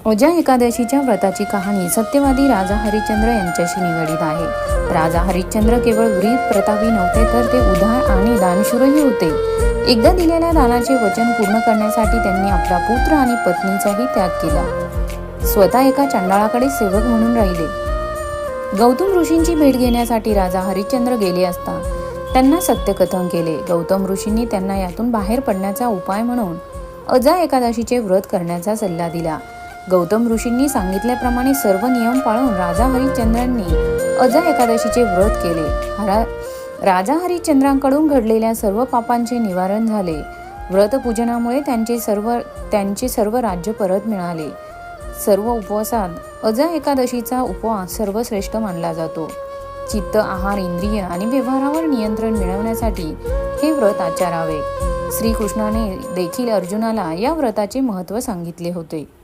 अजा एकादशीच्या व्रताची कहाणी सत्यवादी राजा हरिश्चंद्र यांच्याशी निगडीत आहे। राजा हरिश्चंद्र केवळ वीर प्रतापी नव्हते, तर ते उदार आणि दानशूरही होते। एकदा दिलेल्या दानाचे वचन पूर्ण करण्यासाठी त्यांनी आपला पुत्र आणि पत्नीचाही त्याग केला। स्वतः एका चंडाळाकडे सेवक म्हणून राहिले। गौतम ऋषींची भेट घेण्यासाठी राजा हरिश्चंद्र गेले असता त्यांना सत्यकथन केले। गौतम ऋषींनी त्यांना यातून बाहेर पडण्याचा उपाय म्हणून अजा एकादशीचे व्रत करण्याचा सल्ला दिला। गौतम ऋषींनी सांगितल्याप्रमाणे सर्व नियम पाळून राजा हरिश्चंद्रांनी अजा एकादशीचे व्रत केले। राजा हरिश्चंद्रांकडून घडलेल्या सर्व पापांचे निवारण झाले। व्रतपूजनामुळे त्यांचे सर्व राज्य परत मिळाले। सर्व उपवासात अजा एकादशीचा उपवास सर्वश्रेष्ठ मानला जातो। चित्त, आहार, इंद्रिय आणि व्यवहारावर नियंत्रण मिळवण्यासाठी हे व्रत आचरावे। श्रीकृष्णाने देखील अर्जुनाला या व्रताचे महत्त्व सांगितले होते।